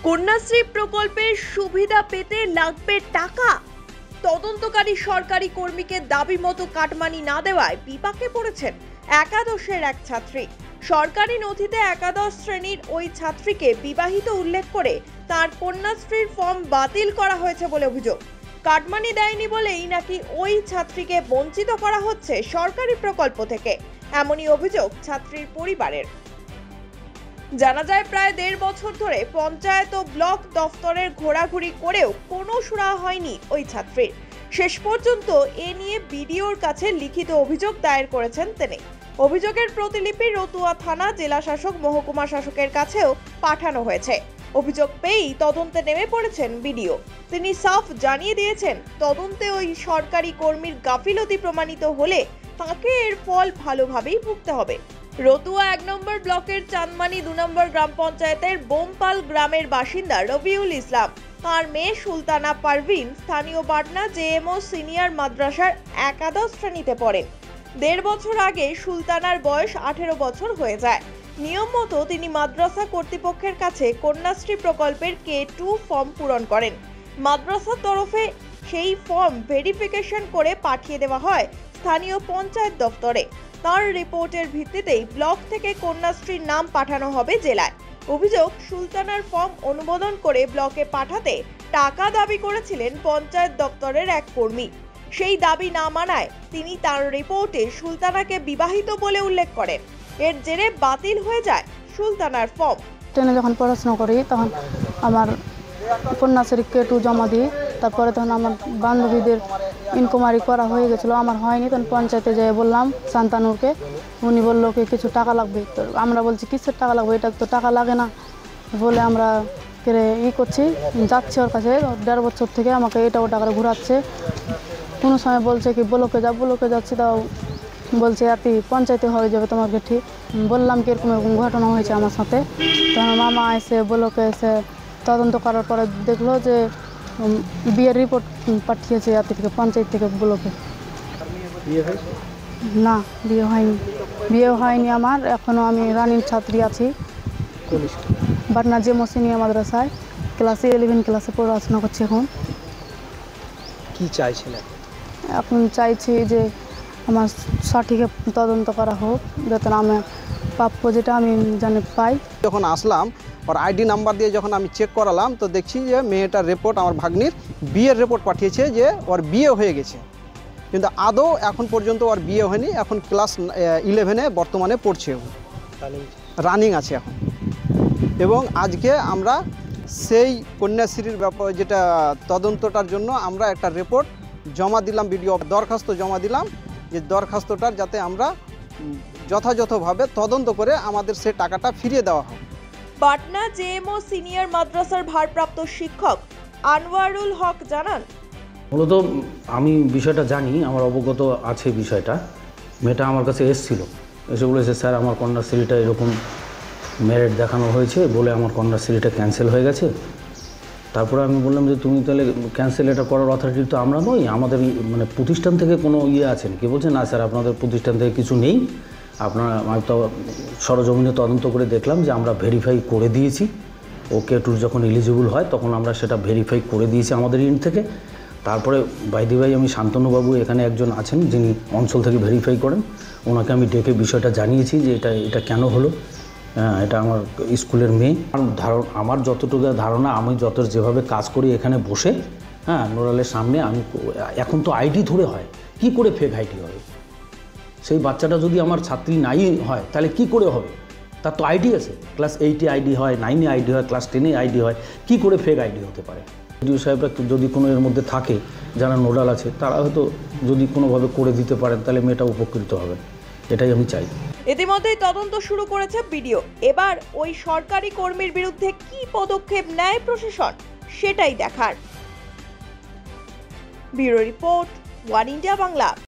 কন্যাশ্রী প্রকল্পের সুবিধা পেতে লাগবে টাকা। তদন্তকারী সরকারি কর্মীকে দাবি মতো কাটমানি না দেওয়ায় বিপাকে পড়েছেন একাদশের এক ছাত্রী। সরকারি নথিতে একাদশ শ্রেণীর ওই ছাত্রীকে বিবাহিত উল্লেখ করে তার কন্যাশ্রীর ফর্ম বাতিল করা হয়েছে বলে অভিযোগ। কাটমানি দেয়নি বলেই নাকি ওই ছাত্রীকে বঞ্চিত করা হচ্ছে সরকারি প্রকল্প থেকে, এমনই অভিযোগ ছাত্রীর পরিবারের। জানা যায়, প্রায় 1.5 বছর ধরে পঞ্চায়েত ও ব্লক দফতরের ঘোরাঘুরি করেও কোনো সুরাহা হয়নি ওই ছাত্রীর। শেষ পর্যন্ত এ নিয়ে বিডিওর কাছে লিখিত অভিযোগ দায়ের করেছেন তিনি। অভিযোগের প্রতিলিপি রতুয়া থানা, জেলা শাসক, মহকুমা শাসকের কাছেও পাঠানো হয়েছে। অভিযোগ পেয়েই তদন্তে নেমে পড়েছেন বিডিও। তিনি সাফ জানিয়ে দিয়েছেন, তদন্তে ওই সরকারি কর্মীর গাফিলতি প্রমাণিত হলে তাকে এর ফল ভালোভাবেই ভুগতে হবে। রতুয়া 1 নম্বর ব্লকের চাঁদমানি 2 নম্বর গ্রাম পঞ্চায়েতের বোমপাল গ্রামের বাসিন্দা রবিউল ইসলাম, তার মেয়ে সুলতানা পারভিন স্থানীয় পাটনা জেএমও সিনিয়র মাদ্রাসার একাদশ শ্রেণীতে পড়েন। 1.5 বছর আগে সুলতানার বয়স 18 বছর হয়ে যায়। নিয়ম মতো তিনি মাদ্রাসা কর্তৃপক্ষের কাছে কন্যাশ্রী প্রকল্পের K2 ফর্ম পূরণ করেন। মাদ্রাসার তরফে সেই ফর্ম ভেরিফিকেশন করে পাঠিয়ে দেওয়া হয় স্থানীয় পঞ্চায়েত দফতরে। তার রিপোর্টের ভিত্তিতেই ব্লক থেকে কন্যাশ্রীর নাম পাঠানো হবে জেলায়। অভিযোগ, সুলতানার ফর্ম অনুমোদন করে ব্লকে পাঠাতে টাকা দাবি করেছিলেন পঞ্চায়েত দপ্তরের এক কর্মী। সেই দাবি না মানায় তিনি তার রিপোর্টে সুলতানাকে বিবাহিত বলে উল্লেখ করেন। এর জেরে বাতিল হয়ে যায় সুলতানার ফর্ম। ট্রেনে যখন পড়াশোনা করি তখন আমার কন্যাশ্রী K2 জমা দিই। তারপরে তখন আমার বান্ধবীদের ইনকোয়ারি করা হয়ে গেছিলো, আমার হয়নি। তখন পঞ্চায়েতে যেয়ে বললাম শান্তানুরকে, উনি বললো কি কিছু টাকা লাগবে। তো আমরা বলছি কিসের টাকা লাগবে, এটা তো টাকা লাগে না বলে আমরা করছি, যাচ্ছি ওর কাছে। 1.5 বছর থেকে আমাকে এটা ওটা করে ঘোরাচ্ছে। কোনো সময় বলছে কি ব্লকে যাচ্ছি, তাও বলছে আপনি পঞ্চায়েতে হয়ে যাবে তোমাকে। ঠিক বললাম কি এরকম এরকম ঘটনা হয়েছে আমার সাথে। তো আমার মামা এসে ব্লকে এসে তদন্ত করার পরে দেখলো যে বিয়ের রিপোর্ট পাঠিয়েছে থেকে পঞ্চায়েত থেকে ব্লকে। না, বিয়ে হয়নি আমার। এখনও আমি রানির ছাত্রী আছি, পাটনা জেএমও সিনিয়র মাদ্রাসায় ক্লাস 11 ক্লাসে পড়াশোনা করছি। এখন কি চাইছিলেন? এখন চাইছি যে আমার সঠিক তদন্ত করা হোক, যাতে আমার প্রাপ্য যেটা আমি জানি পাই। যখন আসলাম ওর আইডি নাম্বার দিয়ে যখন আমি চেক করালাম, তো দেখছি যে মেয়েটার রিপোর্ট আমার ভাগ্নির বিয়ের রিপোর্ট পাঠিয়েছে যে ওর বিয়ে হয়ে গেছে, কিন্তু আদৌ এখন পর্যন্ত ওর বিয়ে হয়নি। এখন ক্লাস 11-এ বর্তমানে পড়ছে, রানিং আছে এখন। এবং আজকে আমরা সেই কন্যাশ্রীর ব্যাপার যেটা তদন্তটার জন্য আমরা একটা রিপোর্ট জমা দিলাম, বিডিও দরখাস্ত জমা দিলাম, যে দরখাস্তটার যাতে আমরা যথাযথভাবে তদন্ত করে আমাদের সে টাকাটা ফিরিয়ে দেওয়া হয়। পাটনা জেএমও সিনিয়র মাদ্রাসার ভারপ্রাপ্ত শিক্ষক আনোয়ারুল হক জানান, মূলত আমি বিষয়টা জানি, আমার অবগত আছে বিষয়টা। মেয়েটা আমার কাছে এসেছিল, এসে বলেছে স্যার আমার কন্যাশ্রীটা এরকম মেরিট দেখানো হয়েছে বলে আমার কন্যাশ্রীটা ক্যান্সেল হয়ে গেছে। তারপরে আমি বললাম যে তুমি তাহলে ক্যান্সেল এটা করার অথরিটি তো আমরা নই, আমাদের মানে প্রতিষ্ঠান থেকে কোনো আছে নাকি? বলছে না স্যার আপনাদের প্রতিষ্ঠান থেকে কিছু নেই। আমি তো সরজমিনে তদন্ত করে দেখলাম যে আমরা ভেরিফাই করে দিয়েছি। ও K2 যখন এলিজিবল হয় তখন আমরা সেটা ভেরিফাই করে দিয়েছি আমাদের ইন থেকে। তারপরে বাইদিভাই আমি শান্তনুবাবু এখানে একজন আছেন যিনি অঞ্চল থেকে ভেরিফাই করেন, ওনাকে আমি ডেকে বিষয়টা জানিয়েছি যে এটা কেন হলো। এটা আমার স্কুলের মেয়ে। আমার যতটুকু ধারণা, আমি যেভাবে কাজ করি এখানে বসে, নোরালের সামনে, আমি এখন তো আইডি ধরে হয়, কি করে ফেক আইডি হবে? সেই বাচ্চাটা যদি আমার ছাত্রী নাই হয় তাহলে কি করে হবে? তার তো আইডি আছে, ক্লাস 8-এ আইডি হয়, 9-এ আইডি হয়, ক্লাস 10-এ আইডি হয়, কি করে ফেক আইডি হতে পারে? বিডিও সাহেবরা যদি কোনো এর মধ্যে থাকে, যারা নোডাল আছে, তারা হয়তো যদি কোনোভাবে করে দিতে পারেন তাহলে মেয়েটা উপকৃত হবে, এটাই আমি চাই। ইতিমধ্যেই তদন্ত শুরু করেছে বিডিও। এবার ওই সরকারি কর্মীর বিরুদ্ধে কি পদক্ষেপ নেয় প্রশাসন, সেটাই দেখার। Bureau report, one India Bangla.